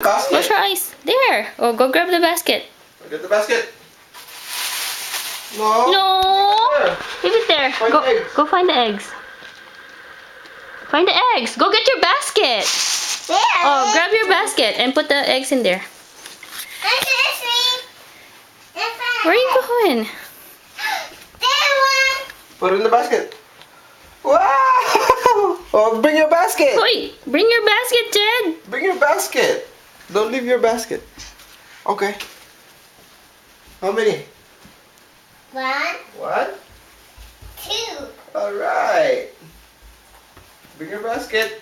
Basket. Wash your eyes. There. Oh, go grab the basket. Get the basket. No. No. Leave it there. Find Go, the eggs. go find the eggs. Find the eggs. Go get your basket. Oh, grab your basket and put the eggs in there. Where are you going? Put it in the basket. Wow! Oh, bring your basket. Wait, bring your basket, Jed. Bring your basket. Don't leave your basket. Okay. How many? 1, One. 2. All right. Bring your basket.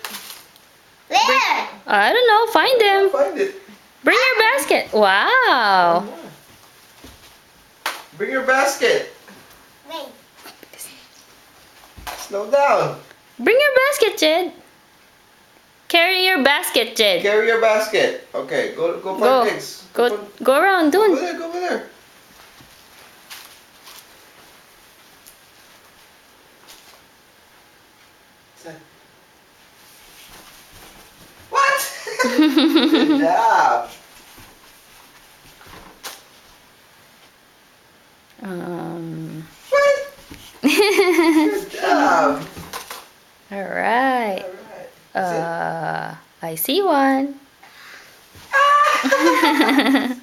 Where? I don't know. Find them. Find it. Bring your basket. Wow. Bring your basket. Wait. Slow down. Bring your basket, Jed. Carry your basket, Jed. Carry your basket. Okay, go Go. find eggs. Go around, Go over dun. there, go over there. What? Good job. What? Good job. All right. All right. That's I see one. it.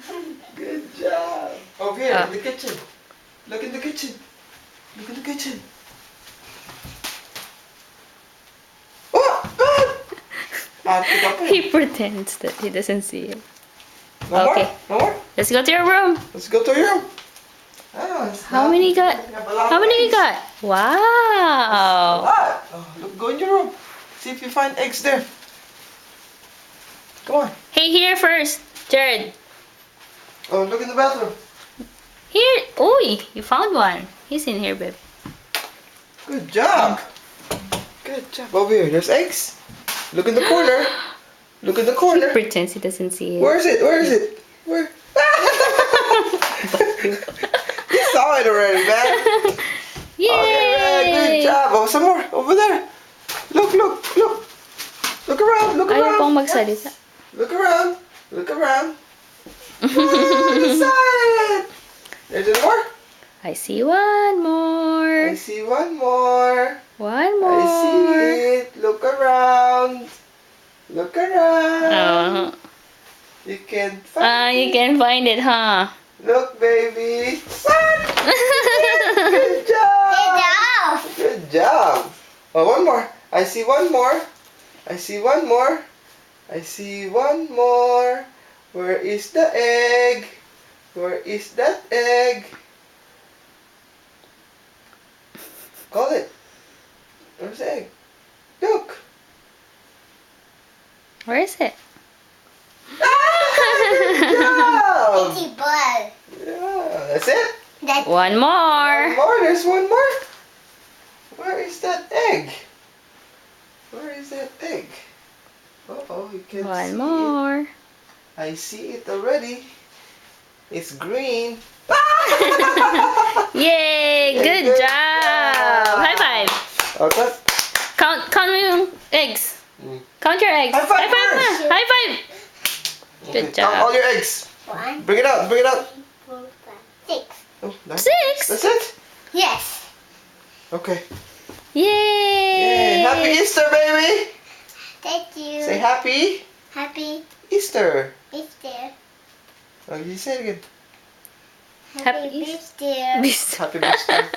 Good job. Over here in the kitchen. Look in the kitchen. Look in the kitchen. Oh, pick up it. He pretends that he doesn't see it. No Okay. more? No more? Let's go to your room. Let's go to your room. Oh, it's How not- many you got? we have a lot How of many you eggs. got? A Wow. lot. Oh, look, go in your room. See if you find eggs there. Come on. Hey, here first, Jared. Oh, look in the bathroom. Here. Oi, you found one. He's in here, babe. Good job. Good job. Over here, there's eggs. Look in the corner. Look in the corner. Pretends he doesn't see it. Where is it? Where is it? Where? You saw it already, man. Yay! Okay, man. Good job. Oh, some more. Over there. Look, look, look. Look around. Look Ayaw around. pong magsalita. Look around. Look around. Oh, you saw it. There's one more. I see one more. I see one more. One more. I see it. Look around. Look around. You can find You can find it, huh? Look, baby. Good job. Good job. Oh, one more. I see one more. I see one more. I see one more. Where is the egg? Where is that egg? Call it. Where's the egg? Look. Where is it? Good job. Itchy bug. Yeah, that's it. That's One One more. more. There's one more. Where is that egg? Where is that egg? Oh, you can see One it. more. I see it already. It's green. Yay! Good Good job. job. High five. Okay. Count yung eggs. Mm. Count your eggs. High five na. first. High five. Good Okay, count all job. your eggs. 1, Bring it out. Bring it out. 4, 5, 6. Oh, nice. 6. That's it. Yes. Okay. Yay! Yay. Happy Easter, baby. Thank you. Say happy Happy Easter. Easter. Oh, you say it again. Happy Easter. Easter. Happy Easter.